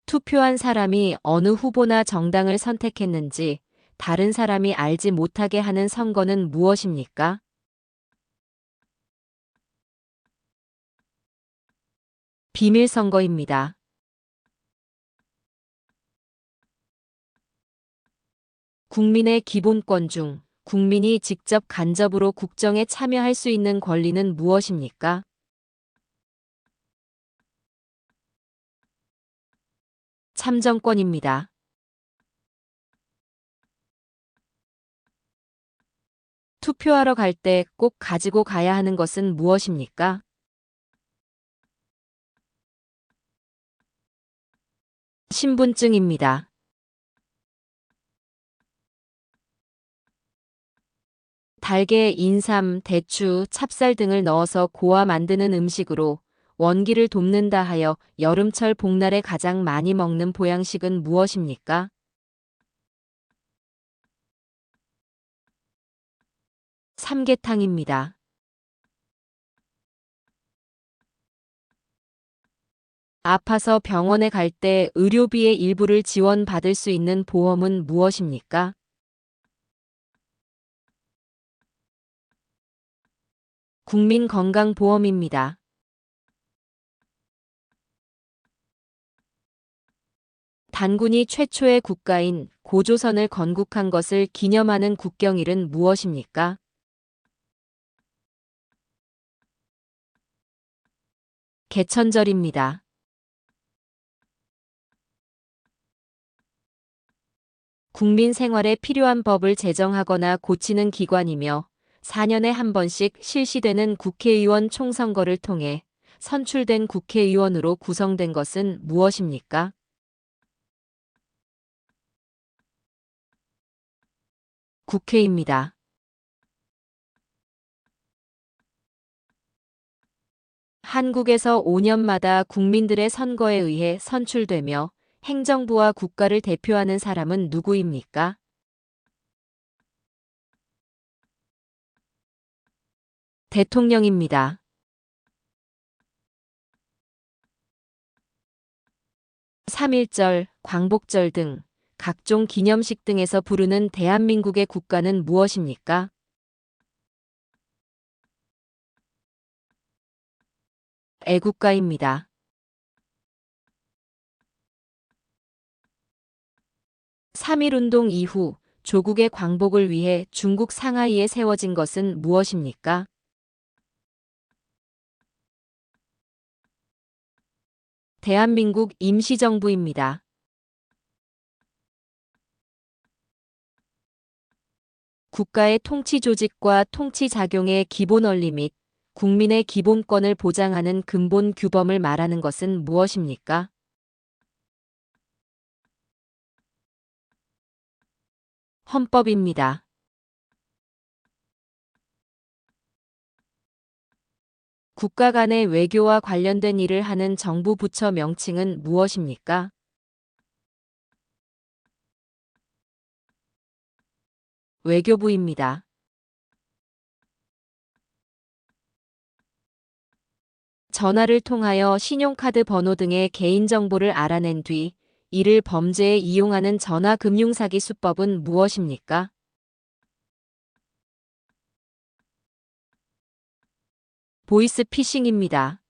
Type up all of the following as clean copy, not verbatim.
투표한 사람이 어느 후보나 정당을 선택했는지 다른 사람이 알지 못하게 하는 선거는 무엇입니까? 비밀 선거입니다. 국민의 기본권 중 국민이 직접 간접으로 국정에 참여할 수 있는 권리는 무엇입니까? 참정권입니다. 투표하러 갈 때 꼭 가지고 가야 하는 것은 무엇입니까? 신분증입니다. 달걀, 인삼, 대추, 찹쌀 등을 넣어서 고아 만드는 음식으로 원기를 돕는다 하여 여름철 복날에 가장 많이 먹는 보양식은 무엇입니까? 삼계탕입니다. 아파서 병원에 갈 때 의료비의 일부를 지원받을 수 있는 보험은 무엇입니까? 국민건강보험입니다. 단군이 최초의 국가인 고조선을 건국한 것을 기념하는 국경일은 무엇입니까? 개천절입니다. 국민 생활에 필요한 법을 제정하거나 고치는 기관이며 4년에 한 번씩 실시되는 국회의원 총선거를 통해 선출된 국회의원으로 구성된 것은 무엇입니까? 국회입니다. 한국에서 5년마다 국민들의 선거에 의해 선출되며 행정부와 국가를 대표하는 사람은 누구입니까? 대통령입니다. 3.1절, 광복절 등 각종 기념식 등에서 부르는 대한민국의 국가는 무엇입니까? 애국가입니다. 3.1운동 이후 조국의 광복을 위해 중국 상하이에 세워진 것은 무엇입니까? 대한민국 임시정부입니다. 국가의 통치 조직과 통치 작용의 기본 원리 및 국민의 기본권을 보장하는 근본 규범을 말하는 것은 무엇입니까? 헌법입니다. 국가 간의 외교와 관련된 일을 하는 정부 부처 명칭은 무엇입니까? 외교부입니다. 전화를 통하여 신용카드 번호 등의 개인정보를 알아낸 뒤 이를 범죄에 이용하는 전화금융사기 수법은 무엇입니까? 보이스피싱입니다.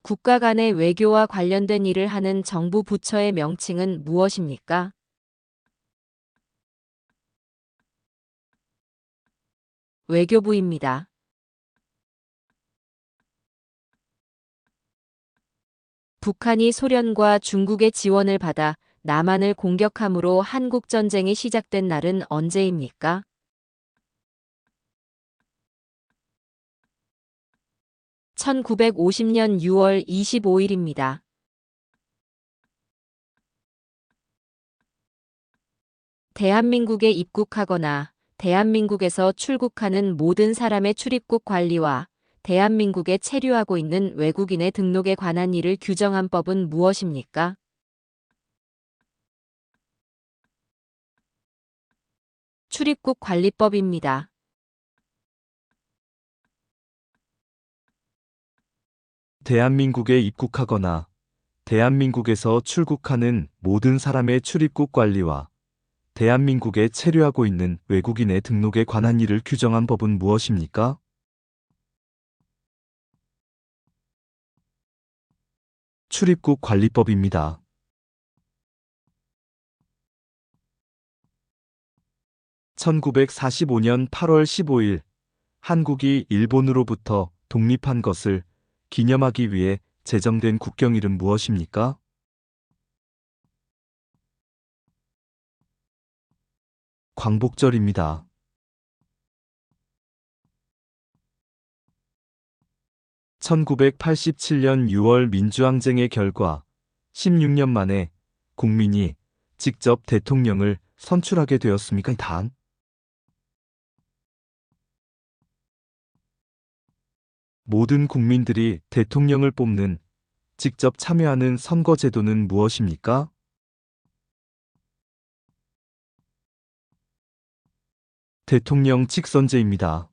국가 간의 외교와 관련된 일을 하는 정부 부처의 명칭은 무엇입니까? 외교부입니다. 북한이 소련과 중국의 지원을 받아 남한을 공격함으로 한국전쟁이 시작된 날은 언제입니까? 1950년 6월 25일입니다. 대한민국에 입국하거나 대한민국에서 출국하는 모든 사람의 출입국 관리와 대한민국에 체류하고 있는 외국인의 등록에 관한 일을 규정한 법은 무엇입니까? 출입국 관리법입니다. 대한민국에 입국하거나 대한민국에서 출국하는 모든 사람의 출입국 관리와 대한민국에 체류하고 있는 외국인의 등록에 관한 일을 규정한 법은 무엇입니까? 출입국 관리법입니다. 1945년 8월 15일 한국이 일본으로부터 독립한 것을 기념하기 위해 제정된 국경일은 무엇입니까? 광복절입니다. 1987년 6월 민주항쟁의 결과 16년 만에 국민이 직접 대통령을 선출하게 되었습니까? 단, 모든 국민들이 대통령을 뽑는 직접 참여하는 선거제도는 무엇입니까? 대통령 직선제입니다.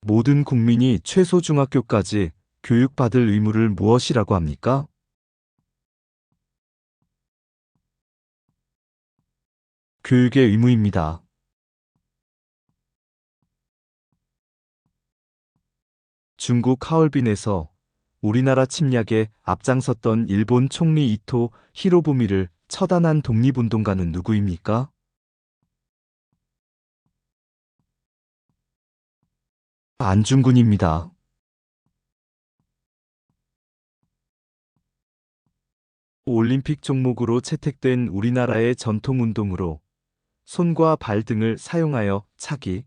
모든 국민이 최소 중학교까지 교육받을 의무를 무엇이라고 합니까? 교육의 의무입니다. 중국 하얼빈에서 우리나라 침략에 앞장섰던 일본 총리 이토 히로부미를 처단한 독립운동가는 누구입니까? 안중근입니다. 올림픽 종목으로 채택된 우리나라의 전통운동으로 손과 발 등을 사용하여 차기,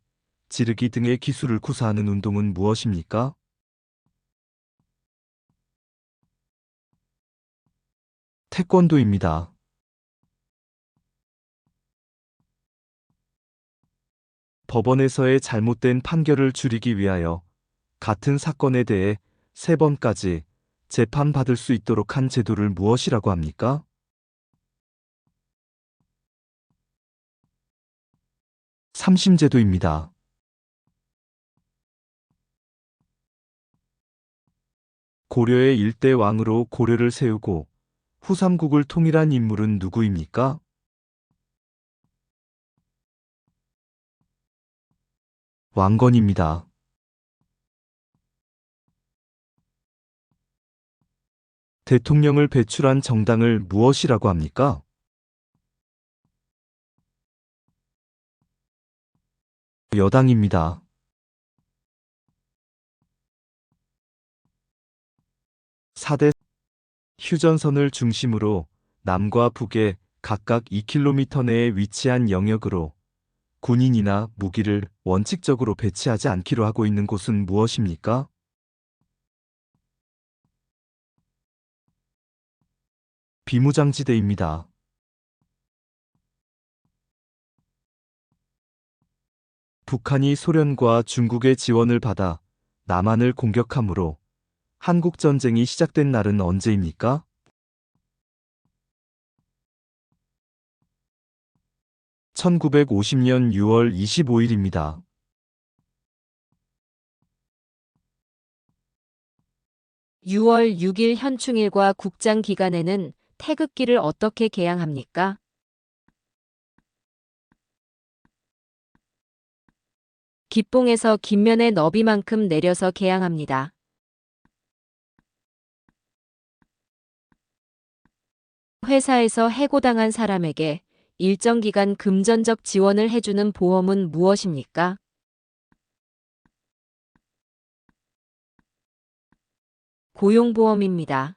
지르기 등의 기술을 구사하는 운동은 무엇입니까? 태권도입니다. 법원에서의 잘못된 판결을 줄이기 위하여 같은 사건에 대해 3번까지 재판받을 수 있도록 한 제도를 무엇이라고 합니까? 삼심제도입니다. 고려의 일대 왕으로 고려를 세우고 후삼국을 통일한 인물은 누구입니까? 왕건입니다. 대통령을 배출한 정당을 무엇이라고 합니까? 여당입니다. 4대 휴전선을 중심으로 남과 북에 각각 2km 내에 위치한 영역으로 군인이나 무기를 원칙적으로 배치하지 않기로 하고 있는 곳은 무엇입니까? 비무장지대입니다. 북한이 소련과 중국의 지원을 받아 남한을 공격함으로 한국전쟁이 시작된 날은 언제입니까? 1950년 6월 25일입니다. 6월 6일 현충일과 국장 기간에는 태극기를 어떻게 개양합니까? 기뽕에서 깃면의 너비만큼 내려서 개양합니다. 회사에서 해고당한 사람에게 일정 기간 금전적 지원을 해주는 보험은 무엇입니까? 고용보험입니다.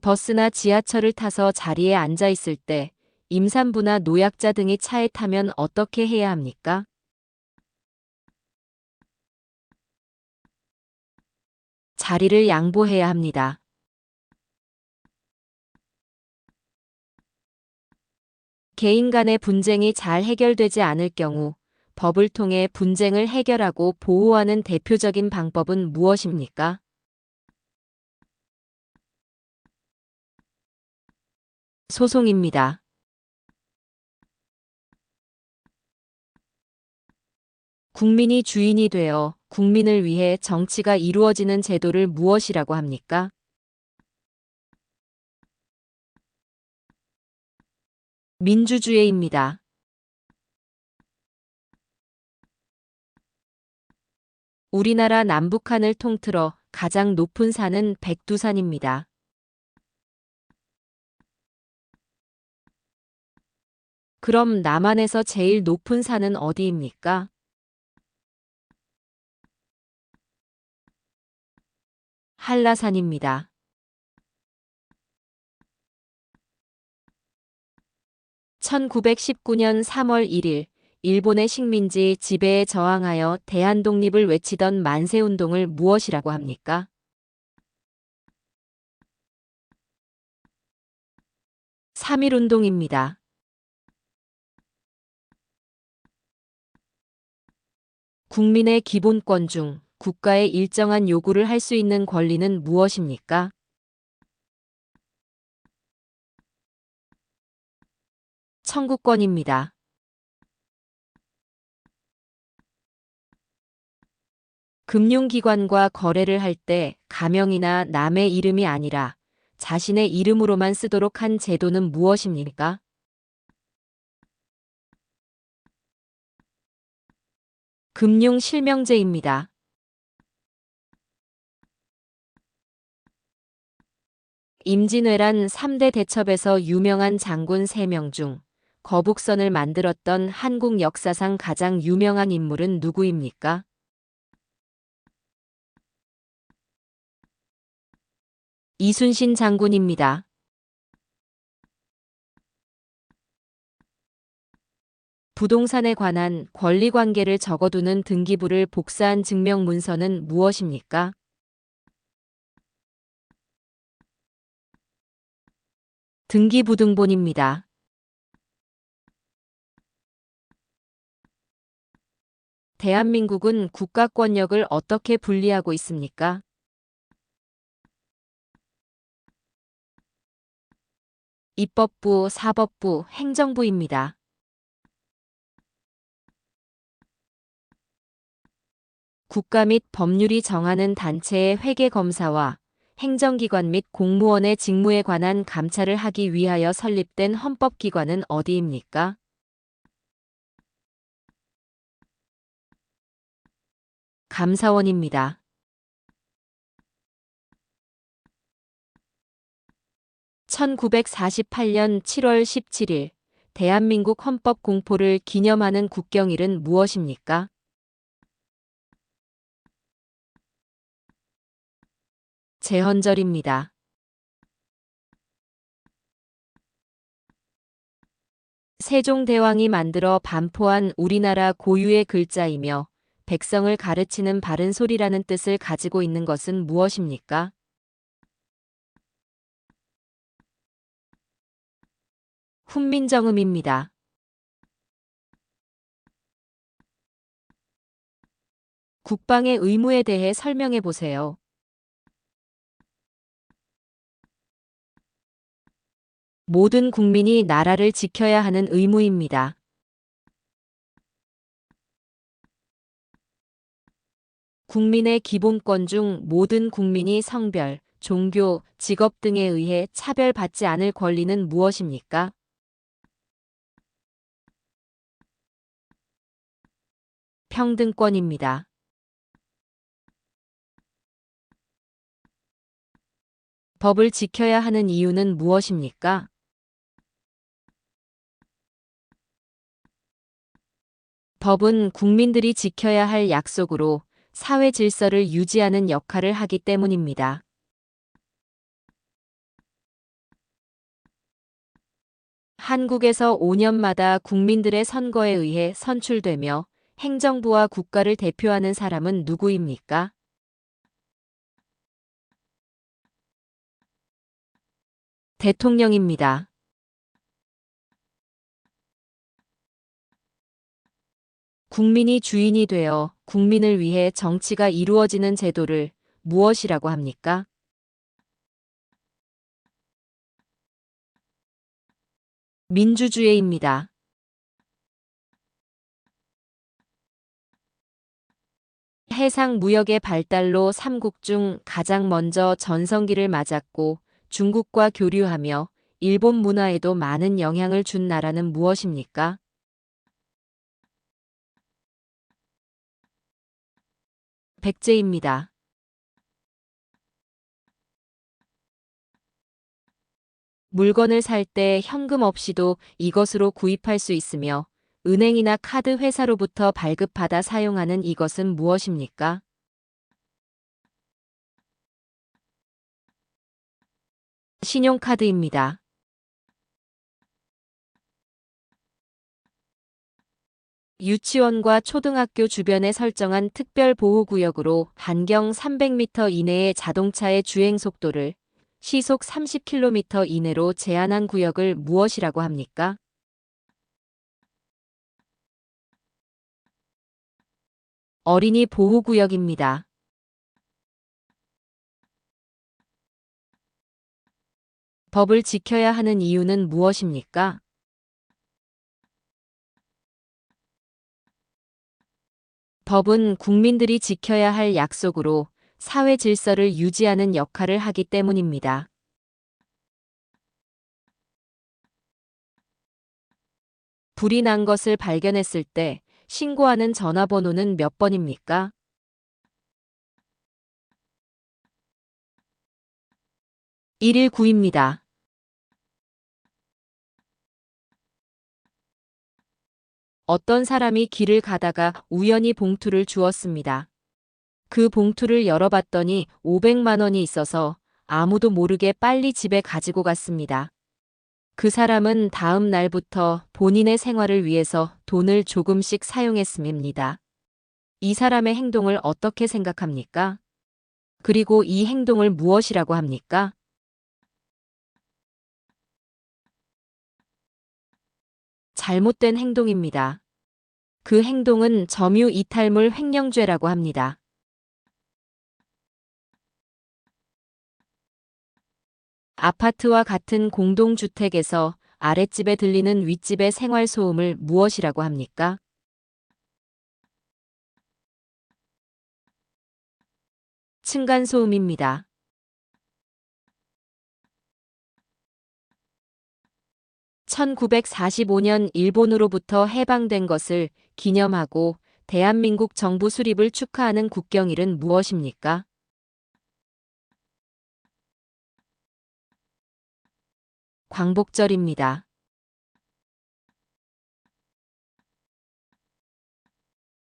버스나 지하철을 타서 자리에 앉아 있을 때 임산부나 노약자 등이 차에 타면 어떻게 해야 합니까? 자리를 양보해야 합니다. 개인 간의 분쟁이 잘 해결되지 않을 경우 법을 통해 분쟁을 해결하고 보호하는 대표적인 방법은 무엇입니까? 소송입니다. 국민이 주인이 되어 국민을 위해 정치가 이루어지는 제도를 무엇이라고 합니까? 민주주의입니다. 우리나라 남북한을 통틀어 가장 높은 산은 백두산입니다. 그럼 남한에서 제일 높은 산은 어디입니까? 한라산입니다. 1919년 3월 1일 일본의 식민지 지배에 저항하여 대한독립을 외치던 만세운동을 무엇이라고 합니까? 3.1운동입니다. 국민의 기본권 중 국가의 일정한 요구를 할 수 있는 권리는 무엇입니까? 청구권입니다. 금융기관과 거래를 할 때 가명이나 남의 이름이 아니라 자신의 이름으로만 쓰도록 한 제도는 무엇입니까? 금융실명제입니다. 임진왜란 3대 대첩에서 유명한 장군 3명 중 거북선을 만들었던 한국 역사상 가장 유명한 인물은 누구입니까? 이순신 장군입니다. 부동산에 관한 권리관계를 적어두는 등기부를 복사한 증명문서는 무엇입니까? 등기부등본입니다. 대한민국은 국가 권력을 어떻게 분리하고 있습니까? 입법부, 사법부, 행정부입니다. 국가 및 법률이 정하는 단체의 회계검사와 행정기관 및 공무원의 직무에 관한 감찰을 하기 위하여 설립된 헌법기관은 어디입니까? 감사원입니다. 1948년 7월 17일 대한민국 헌법 공포를 기념하는 국경일은 무엇입니까? 제헌절입니다. 세종대왕이 만들어 반포한 우리나라 고유의 글자이며 백성을 가르치는 바른 소리라는 뜻을 가지고 있는 것은 무엇입니까? 훈민정음입니다. 국방의 의무에 대해 설명해 보세요. 모든 국민이 나라를 지켜야 하는 의무입니다. 국민의 기본권 중 모든 국민이 성별, 종교, 직업 등에 의해 차별받지 않을 권리는 무엇입니까? 평등권입니다. 법을 지켜야 하는 이유는 무엇입니까? 법은 국민들이 지켜야 할 약속으로 사회 질서를 유지하는 역할을 하기 때문입니다. 한국에서 5년마다 국민들의 선거에 의해 선출되며 행정부와 국가를 대표하는 사람은 누구입니까? 대통령입니다. 국민이 주인이 되어 국민을 위해 정치가 이루어지는 제도를 무엇이라고 합니까? 민주주의입니다. 해상 무역의 발달로 삼국 중 가장 먼저 전성기를 맞았고 중국과 교류하며 일본 문화에도 많은 영향을 준 나라는 무엇입니까? 백제입니다. 물건을 살 때 현금 없이도 이것으로 구입할 수 있으며 은행이나 카드 회사로부터 발급받아 사용하는 이것은 무엇입니까? 신용카드입니다. 유치원과 초등학교 주변에 설정한 특별보호구역으로 반경 300m 이내의 자동차의 주행 속도를 시속 30km 이내로 제한한 구역을 무엇이라고 합니까? 어린이 보호구역입니다. 법을 지켜야 하는 이유는 무엇입니까? 법은 국민들이 지켜야 할 약속으로 사회 질서를 유지하는 역할을 하기 때문입니다. 불이 난 것을 발견했을 때 신고하는 전화번호는 몇 번입니까? 119입니다. 어떤 사람이 길을 가다가 우연히 봉투를 주었습니다. 그 봉투를 열어봤더니 500만 원이 있어서 아무도 모르게 빨리 집에 가지고 갔습니다. 그 사람은 다음 날부터 본인의 생활을 위해서 돈을 조금씩 사용했음입니다. 이 사람의 행동을 어떻게 생각합니까? 그리고 이 행동을 무엇이라고 합니까? 잘못된 행동입니다. 그 행동은 점유 이탈물 횡령죄라고 합니다. 아파트와 같은 공동주택에서 아랫집에 들리는 윗집의 생활소음을 무엇이라고 합니까? 층간소음입니다. (1945년) 일본으로부터 해방된 것을 기념하고 대한민국 정부 수립을 축하하는 국경일은 무엇입니까? 광복절입니다.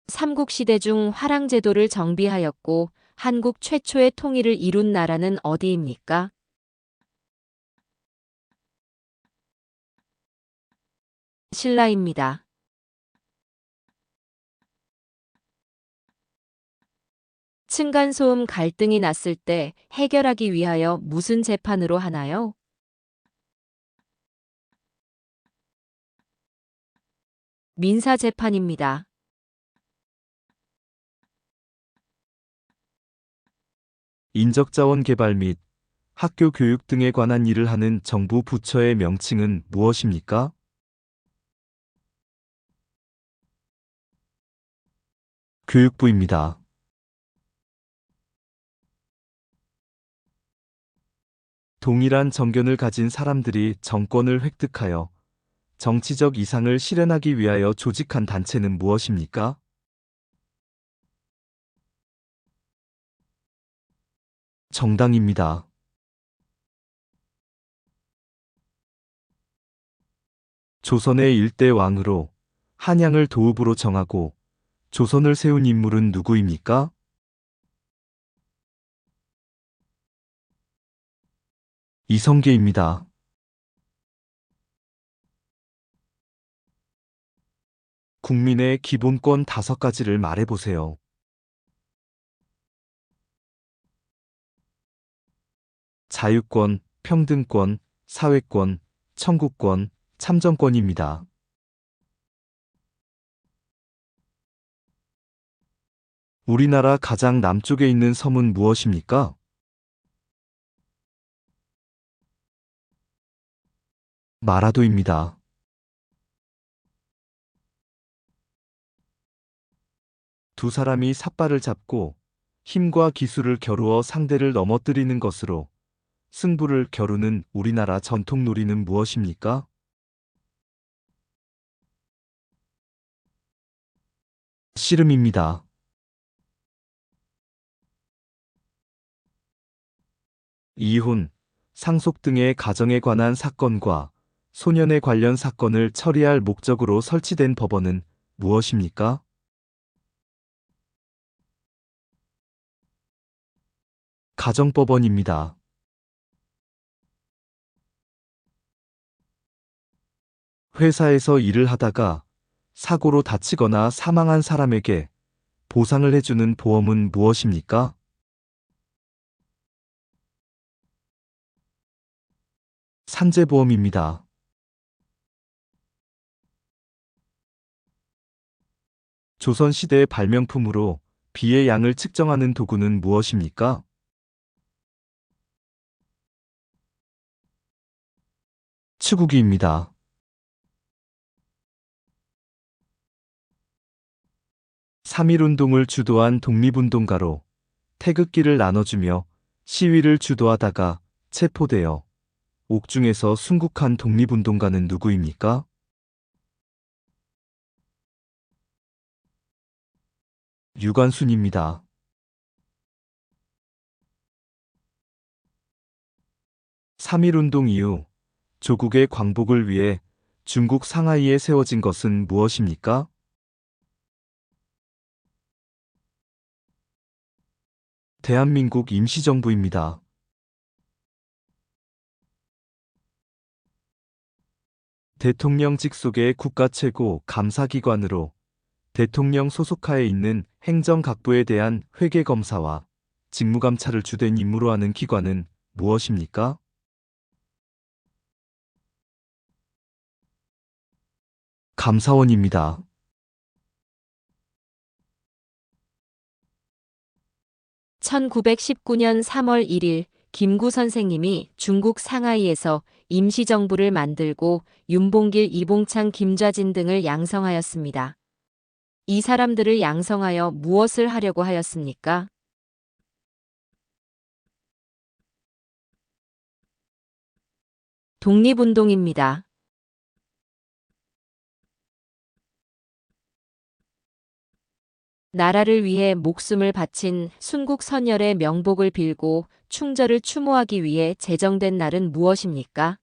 삼국시대 중 화랑제도를 정비하였고 한국 최초의 통일을 이룬 나라는 어디입니까? 신라입니다. 층간소음 갈등이 났을 때 해결하기 위하여 무슨 재판으로 하나요? 민사재판입니다. 인적자원 개발 및 학교 교육 등에 관한 일을 하는 정부 부처의 명칭은 무엇입니까? 교육부입니다. 동일한 정견을 가진 사람들이 정권을 획득하여 정치적 이상을 실현하기 위하여 조직한 단체는 무엇입니까? 정당입니다. 조선의 일대 왕으로 한양을 도읍으로 정하고 조선을 세운 인물은 누구입니까? 이성계입니다. 국민의 기본권 5가지를 말해보세요. 자유권, 평등권, 사회권, 청구권, 참정권입니다. 우리나라 가장 남쪽에 있는 섬은 무엇입니까? 마라도입니다. 두 사람이 삿발을 잡고 힘과 기술을 겨루어 상대를 넘어뜨리는 것으로 승부를 겨루는 우리나라 전통 놀이는 무엇입니까? 씨름입니다. 이혼, 상속 등의 가정에 관한 사건과 소년에 관련 사건을 처리할 목적으로 설치된 법원은 무엇입니까? 가정법원입니다. 회사에서 일을 하다가 사고로 다치거나 사망한 사람에게 보상을 해주는 보험은 무엇입니까? 산재보험입니다. 조선시대 발명품으로 비의 양을 측정하는 도구는 무엇입니까? 치구기입니다. 3.1운동을 주도한 독립운동가로 태극기를 나눠주며 시위를 주도하다가 체포되어 옥중에서 순국한 독립운동가는 누구입니까? 유관순입니다. 3.1운동 이후 조국의 광복을 위해 중국 상하이에 세워진 것은 무엇입니까? 대한민국 임시정부입니다. 대통령직 속의 국가 최고 감사기관으로 대통령 소속하에 있는 행정각부에 대한 회계검사와 직무감찰을 주된 임무로 하는 기관은 무엇입니까? 감사원입니다. 1919년 3월 1일 김구 선생님이 중국 상하이에서 임시정부를 만들고 윤봉길, 이봉창, 김좌진 등을 양성하였습니다. 이 사람들을 양성하여 무엇을 하려고 하였습니까? 독립운동입니다. 나라를 위해 목숨을 바친 순국 선열의 명복을 빌고 충절을 추모하기 위해 제정된 날은 무엇입니까?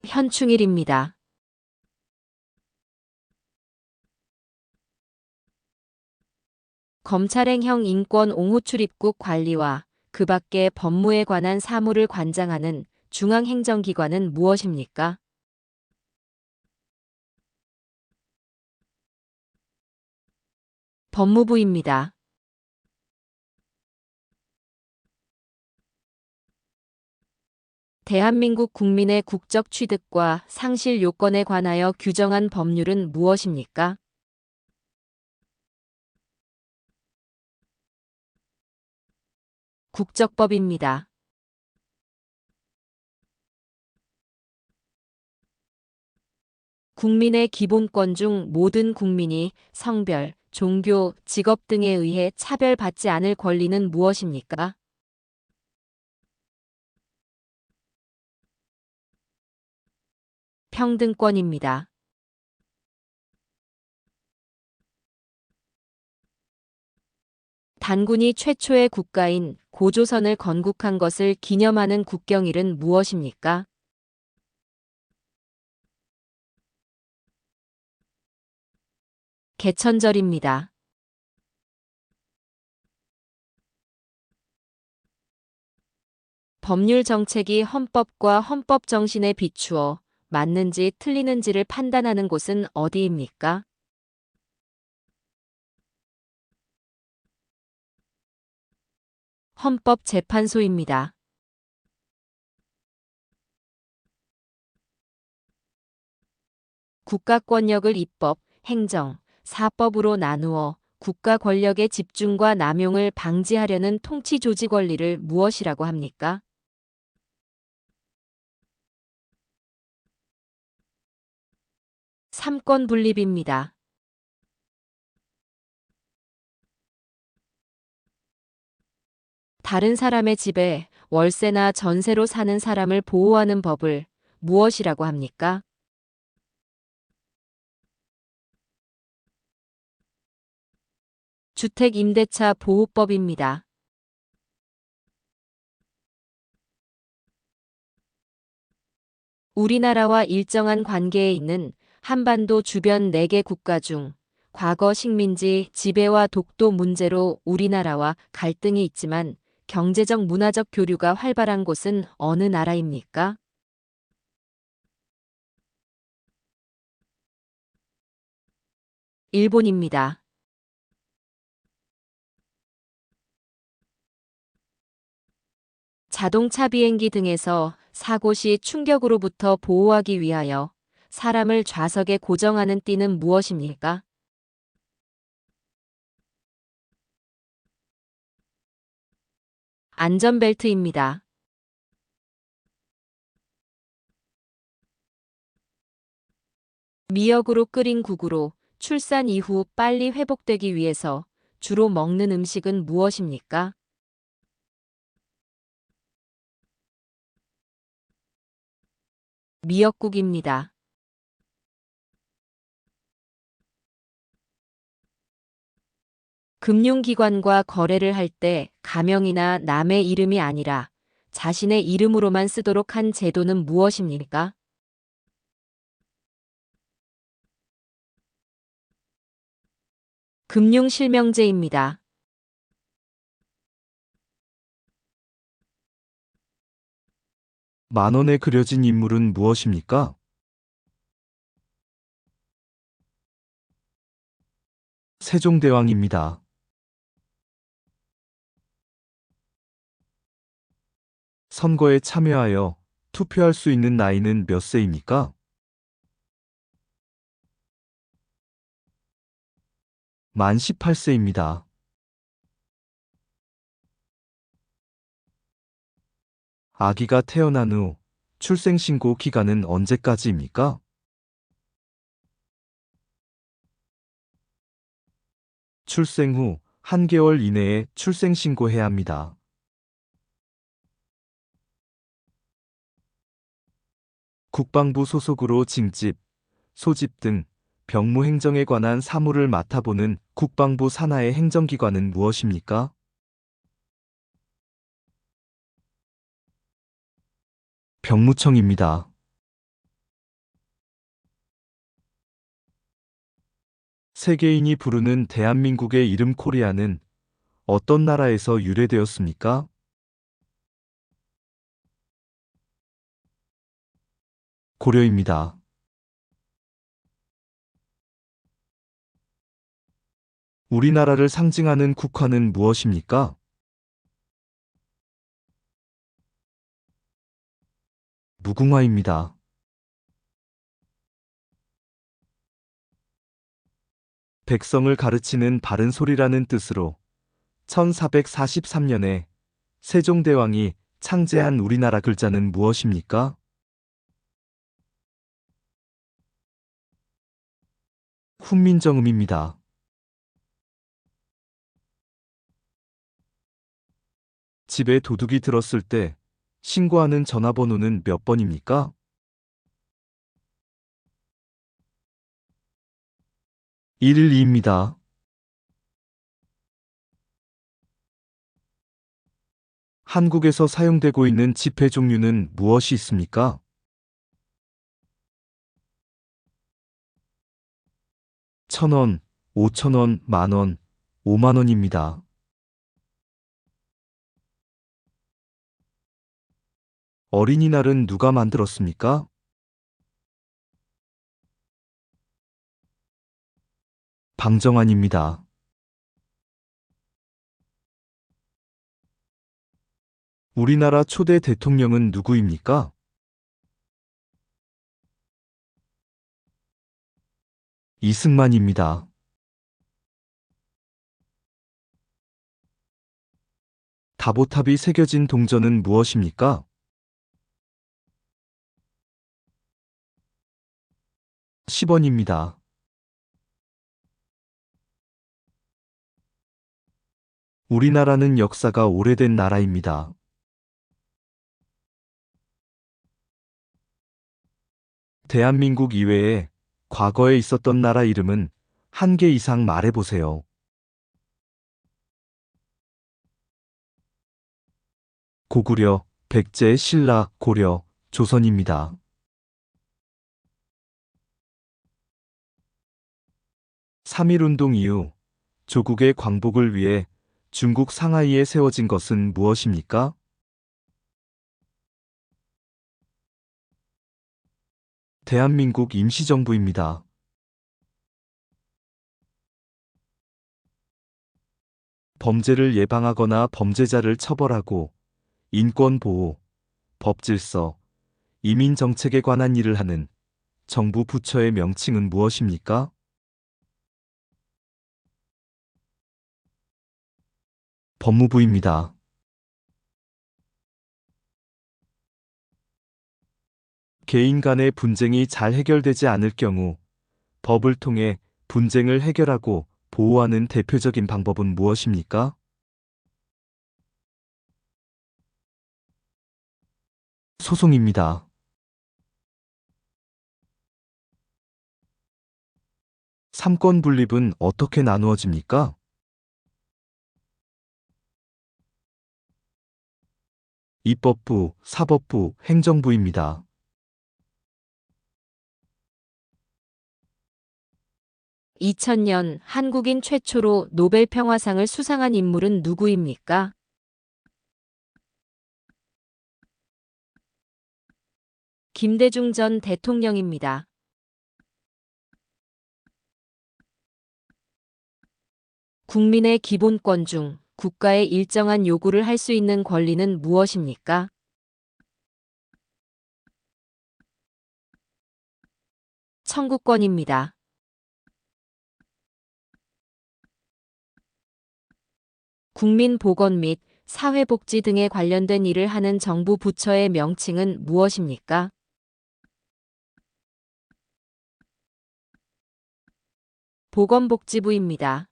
현충일입니다. 검찰행형 인권 옹호 출입국 관리와 그 밖의 법무에 관한 사무를 관장하는 중앙행정기관은 무엇입니까? 법무부입니다. 대한민국 국민의 국적 취득과 상실 요건에 관하여 규정한 법률은 무엇입니까? 국적법입니다. 국민의 기본권 중 모든 국민이 성별, 종교, 직업 등에 의해 차별받지 않을 권리는 무엇입니까? 평등권입니다. 단군이 최초의 국가인 고조선을 건국한 것을 기념하는 국경일은 무엇입니까? 개천절입니다. 법률 정책이 헌법과 헌법 정신에 비추어 맞는지 틀리는지를 판단하는 곳은 어디입니까? 헌법재판소입니다. 국가 권력을 입법, 행정, 사법으로 나누어 국가 권력의 집중과 남용을 방지하려는 통치 조직 원리를 무엇이라고 합니까? 삼권 분립입니다. 다른 사람의 집에 월세나 전세로 사는 사람을 보호하는 법을 무엇이라고 합니까? 주택임대차 보호법입니다. 우리나라와 일정한 관계에 있는 한반도 주변 4개 국가 중 과거 식민지 지배와 독도 문제로 우리나라와 갈등이 있지만 경제적 문화적 교류가 활발한 곳은 어느 나라입니까? 일본입니다. 자동차 비행기 등에서 사고 시 충격으로부터 보호하기 위하여 사람을 좌석에 고정하는 띠는 무엇입니까? 안전벨트입니다. 미역으로 끓인 국으로 출산 이후 빨리 회복되기 위해서 주로 먹는 음식은 무엇입니까? 미역국입니다. 금융기관과 거래를 할 때 가명이나 남의 이름이 아니라 자신의 이름으로만 쓰도록 한 제도는 무엇입니까? 금융실명제입니다. 만원에 그려진 인물은 무엇입니까? 세종대왕입니다. 선거에 참여하여 투표할 수 있는 나이는 몇 세입니까? 만 18세입니다. 아기가 태어난 후 출생신고 기간은 언제까지입니까? 출생 후 1개월 이내에 출생신고해야 합니다. 국방부 소속으로 징집, 소집 등 병무 행정에 관한 사무를 맡아보는 국방부 산하의 행정기관은 무엇입니까? 병무청입니다. 세계인이 부르는 대한민국의 이름 코리아는 어떤 나라에서 유래되었습니까? 고려입니다. 우리나라를 상징하는 국화는 무엇입니까? 무궁화입니다. 백성을 가르치는 바른 소리라는 뜻으로 1443년에 세종대왕이 창제한 우리나라 글자는 무엇입니까? 훈민정음입니다. 집에 도둑이 들었을 때 신고하는 전화번호는 몇 번입니까? 112입니다. 한국에서 사용되고 있는 지폐 종류는 무엇이 있습니까? 1,000원, 5,000원, 만원, 5만원입니다. 어린이날은 누가 만들었습니까? 방정환입니다. 우리나라 초대 대통령은 누구입니까? 이승만입니다. 다보탑이 새겨진 동전은 무엇입니까? 10원입니다. 우리나라는 역사가 오래된 나라입니다. 대한민국 이외에 과거에 있었던 나라 이름은 한 개 이상 말해보세요. 고구려, 백제, 신라, 고려, 조선입니다. 3.1운동 이후 조국의 광복을 위해 중국 상하이에 세워진 것은 무엇입니까? 대한민국 임시정부입니다. 범죄를 예방하거나 범죄자를 처벌하고 인권 보호, 법 질서, 이민 정책에 관한 일을 하는 정부 부처의 명칭은 무엇입니까? 법무부입니다. 개인 간의 분쟁이 잘 해결되지 않을 경우 법을 통해 분쟁을 해결하고 보호하는 대표적인 방법은 무엇입니까? 소송입니다. 삼권 분립은 어떻게 나누어집니까? 입법부, 사법부, 행정부입니다. 2000년 한국인 최초로 노벨 평화상을 수상한 인물은 누구입니까? 김대중 전 대통령입니다. 국민의 기본권 중 국가의 일정한 요구를 할 수 있는 권리는 무엇입니까? 청구권입니다. 국민보건 및 사회복지 등에 관련된 일을 하는 정부 부처의 명칭은 무엇입니까? 보건복지부입니다.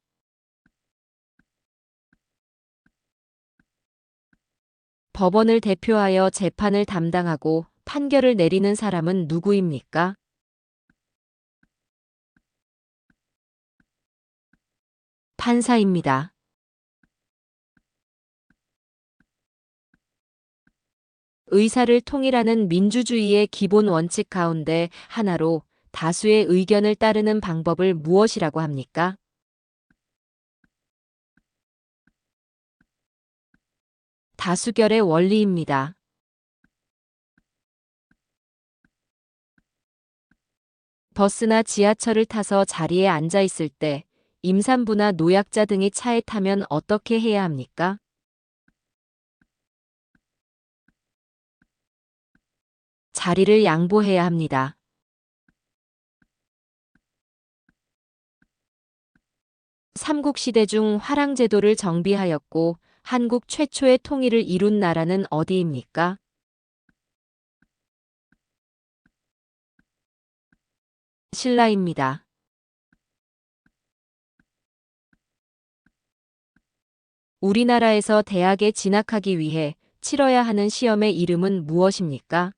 법원을 대표하여 재판을 담당하고 판결을 내리는 사람은 누구입니까? 판사입니다. 의사를 통일하는 민주주의의 기본 원칙 가운데 하나로 다수의 의견을 따르는 방법을 무엇이라고 합니까? 다수결의 원리입니다. 버스나 지하철을 타서 자리에 앉아 있을 때 임산부나 노약자 등이 차에 타면 어떻게 해야 합니까? 자리를 양보해야 합니다. 삼국시대 중 화랑제도를 정비하였고 한국 최초의 통일을 이룬 나라는 어디입니까? 신라입니다. 우리나라에서 대학에 진학하기 위해 치러야 하는 시험의 이름은 무엇입니까?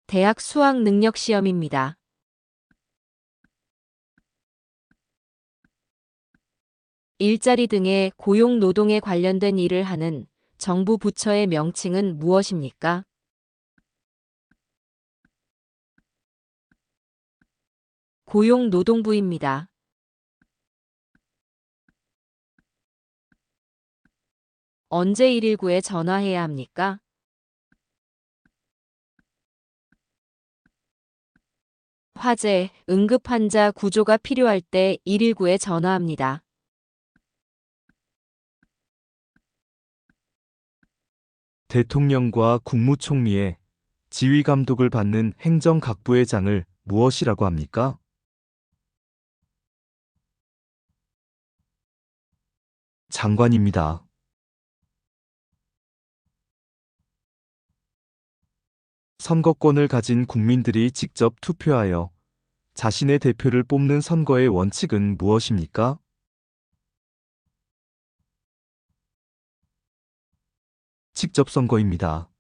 대학 수학 능력 시험입니다. 일자리 등의 고용 노동에 관련된 일을 하는 정부 부처의 명칭은 무엇입니까? 고용노동부입니다. 언제 119에 전화해야 합니까? 화재, 응급환자 구조가 필요할 때 119에 전화합니다. 대통령과 국무총리의 지휘 감독을 받는 행정각부의 장을 무엇이라고 합니까? 장관입니다. 선거권을 가진 국민들이 직접 투표하여 자신의 대표를 뽑는 선거의 원칙은 무엇입니까? 직접 선거입니다.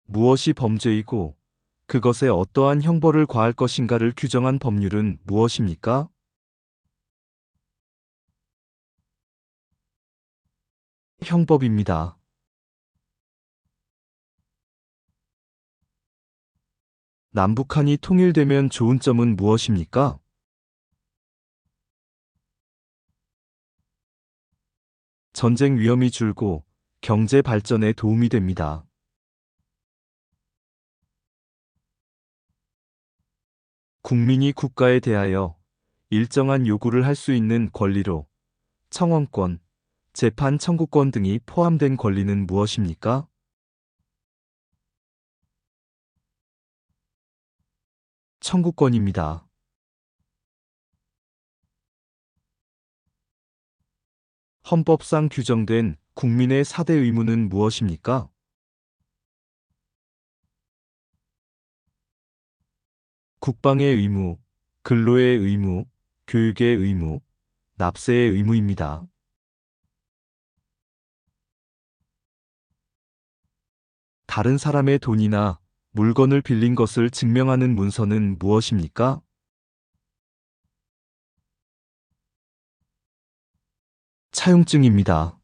무엇이 범죄이고 그것에 어떠한 형벌을 과할 것인가를 규정한 법률은 무엇입니까? 형법입니다. 남북한이 통일되면 좋은 점은 무엇입니까? 전쟁 위험이 줄고 경제 발전에 도움이 됩니다. 국민이 국가에 대하여 일정한 요구를 할 수 있는 권리로 청원권, 재판 청구권 등이 포함된 권리는 무엇입니까? 청구권입니다. 헌법상 규정된 국민의 4대 의무는 무엇입니까? 국방의 의무, 근로의 의무, 교육의 의무, 납세의 의무입니다. 다른 사람의 돈이나 물건을 빌린 것을 증명하는 문서는 무엇입니까? 차용증입니다.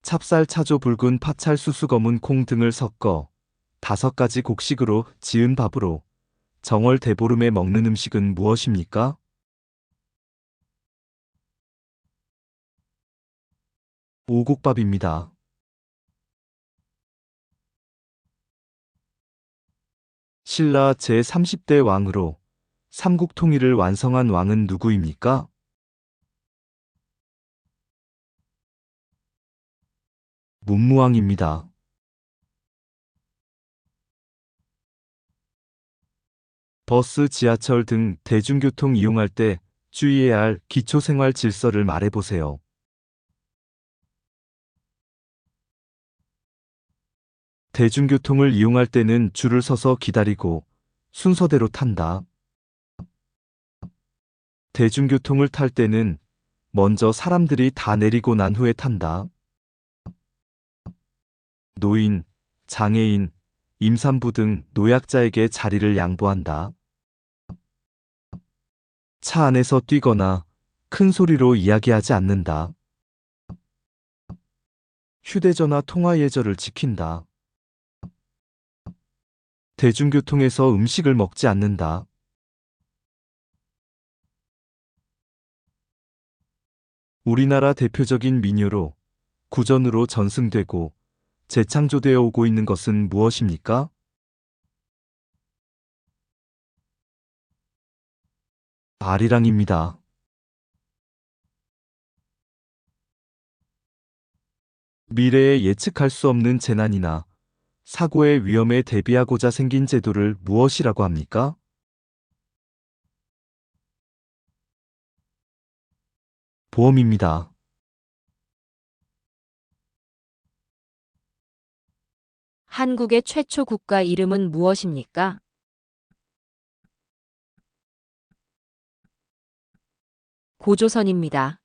찹쌀, 차조, 붉은 파찰, 수수, 검은 콩 등을 섞어 5가지 곡식으로 지은 밥으로 정월 대보름에 먹는 음식은 무엇입니까? 오곡밥입니다. 신라 제30대 왕으로 삼국 통일을 완성한 왕은 누구입니까? 문무왕입니다. 버스, 지하철 등 대중교통 이용할 때 주의해야 할 기초생활 질서를 말해보세요. 대중교통을 이용할 때는 줄을 서서 기다리고 순서대로 탄다. 대중교통을 탈 때는 먼저 사람들이 다 내리고 난 후에 탄다. 노인, 장애인, 임산부 등 노약자에게 자리를 양보한다. 차 안에서 뛰거나 큰 소리로 이야기하지 않는다. 휴대전화 통화 예절을 지킨다. 대중교통에서 음식을 먹지 않는다. 우리나라 대표적인 민요로 구전으로 전승되고 재창조되어 오고 있는 것은 무엇입니까? 아리랑입니다. 미래에 예측할 수 없는 재난이나 사고의 위험에 대비하고자 생긴 제도를 무엇이라고 합니까? 보험입니다. 한국의 최초 국가 이름은 무엇입니까? 고조선입니다.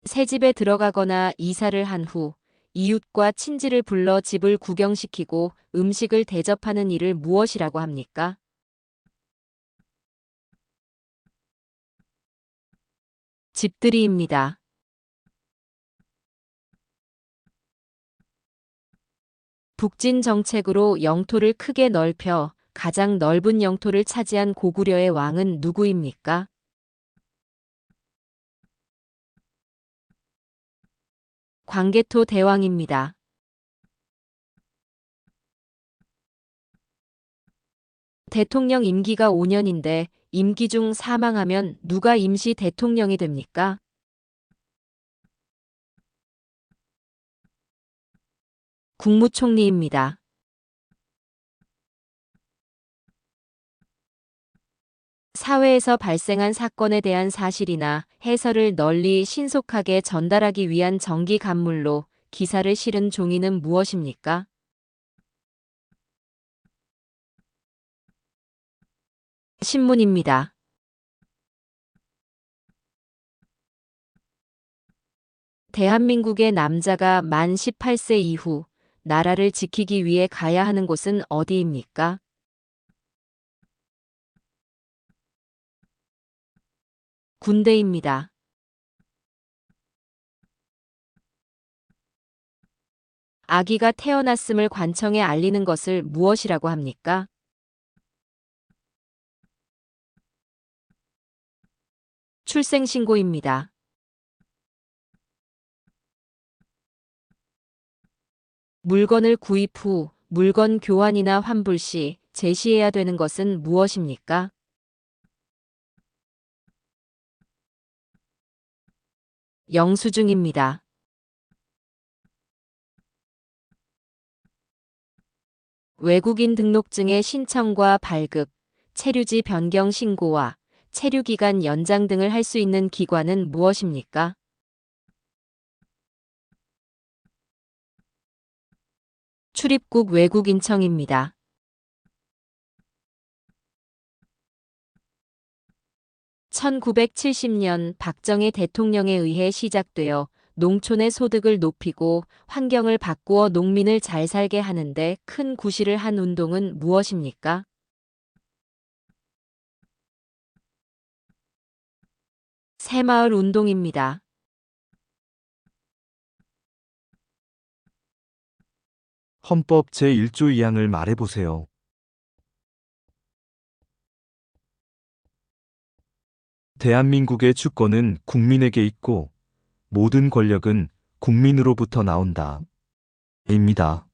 새집에 들어가거나 이사를 한 후 이웃과 친지를 불러 집을 구경시키고 음식을 대접하는 일을 무엇이라고 합니까? 집들이입니다. 북진 정책으로 영토를 크게 넓혀 가장 넓은 영토를 차지한 고구려의 왕은 누구입니까? 광개토 대왕입니다. 대통령 임기가 5년인데 임기 중 사망하면 누가 임시 대통령이 됩니까? 국무총리입니다. 사회에서 발생한 사건에 대한 사실이나 해설을 널리 신속하게 전달하기 위한 정기 간물로 기사를 실은 종이는 무엇입니까? 신문입니다. 대한민국의 남자가 만 18세 이후 나라를 지키기 위해 가야 하는 곳은 어디입니까? 군대입니다. 아기가 태어났음을 관청에 알리는 것을 무엇이라고 합니까? 출생신고입니다. 물건을 구입 후 물건 교환이나 환불 시 제시해야 되는 것은 무엇입니까? 영수증입니다. 외국인 등록증의 신청과 발급, 체류지 변경 신고와 체류기간 연장 등을 할 수 있는 기관은 무엇입니까? 출입국 외국인청입니다. 1970년 박정희 대통령에 의해 시작되어 농촌의 소득을 높이고 환경을 바꾸어 농민을 잘 살게 하는데 큰 구실을 한 운동은 무엇입니까? 새마을 운동입니다. 헌법 제1조 2항을 말해보세요. 대한민국의 주권은 국민에게 있고 모든 권력은 국민으로부터 나온다. 입니다.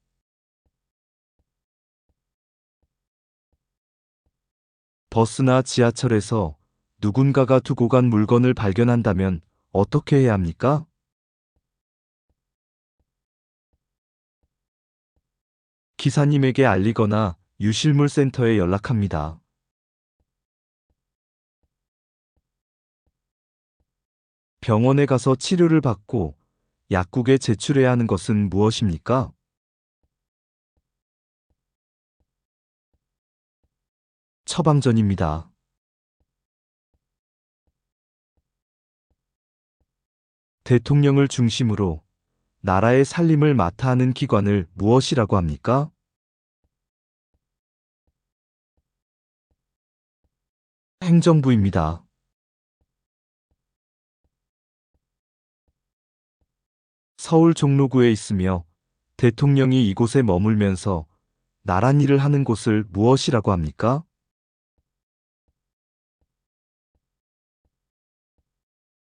버스나 지하철에서 누군가가 두고 간 물건을 발견한다면 어떻게 해야 합니까? 기사님에게 알리거나 유실물 센터에 연락합니다. 병원에 가서 치료를 받고 약국에 제출해야 하는 것은 무엇입니까? 처방전입니다. 대통령을 중심으로 나라의 살림을 맡아 하는 기관을 무엇이라고 합니까? 행정부입니다. 서울 종로구에 있으며 대통령이 이곳에 머물면서 나랏일을 하는 곳을 무엇이라고 합니까?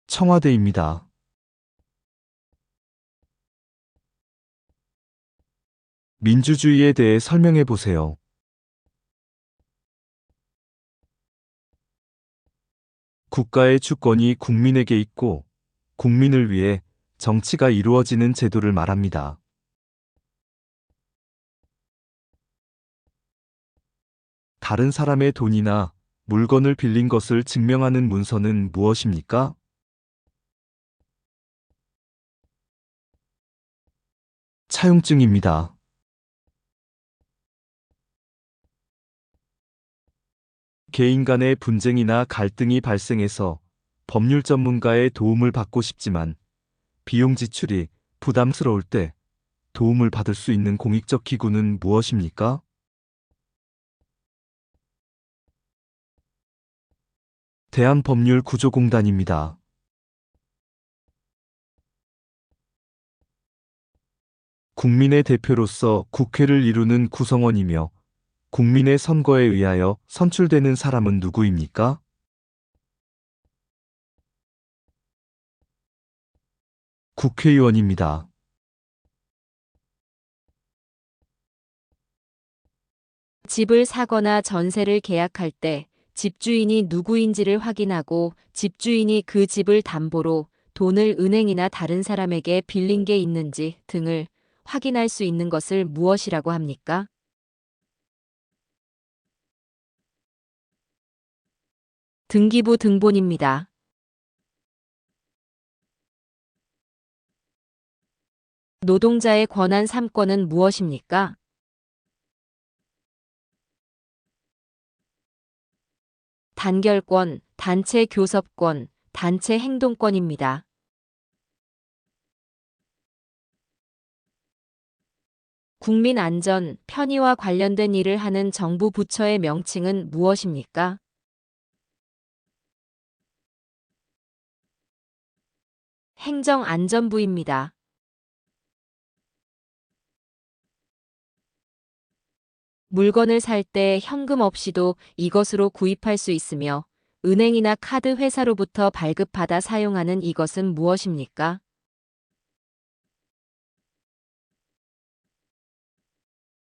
청와대입니다. 민주주의에 대해 설명해 보세요. 국가의 주권이 국민에게 있고 국민을 위해 정치가 이루어지는 제도를 말합니다. 다른 사람의 돈이나 물건을 빌린 것을 증명하는 문서는 무엇입니까? 차용증입니다. 개인 간의 분쟁이나 갈등이 발생해서 법률 전문가의 도움을 받고 싶지만 비용 지출이 부담스러울 때 도움을 받을 수 있는 공익적 기구는 무엇입니까? 대한법률구조공단입니다. 국민의 대표로서 국회를 이루는 구성원이며 국민의 선거에 의하여 선출되는 사람은 누구입니까? 국회의원입니다. 집을 사거나 전세를 계약할 때 집주인이 누구인지를 확인하고 집주인이 그 집을 담보로 돈을 은행이나 다른 사람에게 빌린 게 있는지 등을 확인할 수 있는 것을 무엇이라고 합니까? 등기부 등본입니다. 노동자의 권한 3권은 무엇입니까? 단결권, 단체 교섭권, 단체 행동권입니다. 국민 안전, 편의와 관련된 일을 하는 정부 부처의 명칭은 무엇입니까? 행정안전부입니다. 물건을 살 때 현금 없이도 이것으로 구입할 수 있으며 은행이나 카드 회사로부터 발급받아 사용하는 이것은 무엇입니까?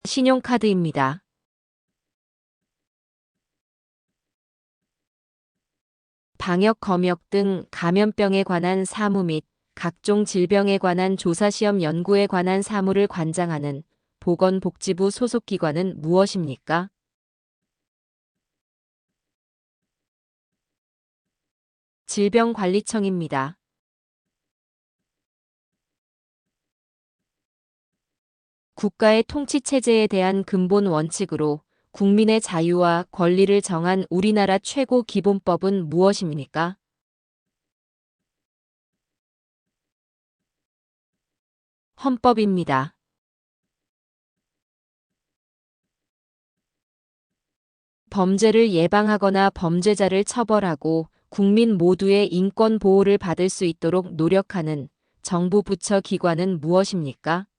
신용카드입니다. 방역 검역 등 감염병에 관한 사무 및 각종 질병에 관한 조사시험 연구에 관한 사무를 관장하는 보건복지부 소속 기관은 무엇입니까? 질병관리청입니다. 국가의 통치체제에 대한 근본 원칙으로 국민의 자유와 권리를 정한 우리나라 최고 기본법은 무엇입니까? 헌법입니다. 범죄를 예방하거나 범죄자를 처벌하고 국민 모두의 인권 보호를 받을 수 있도록 노력하는 정부 부처 기관은 무엇입니까?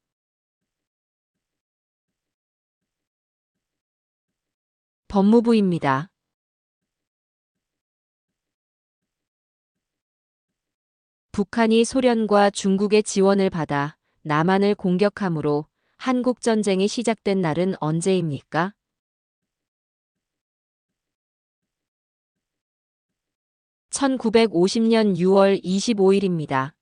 법무부입니다. 북한이 소련과 중국의 지원을 받아 남한을 공격함으로 한국전쟁이 시작된 날은 언제입니까? 1950년 6월 25일입니다.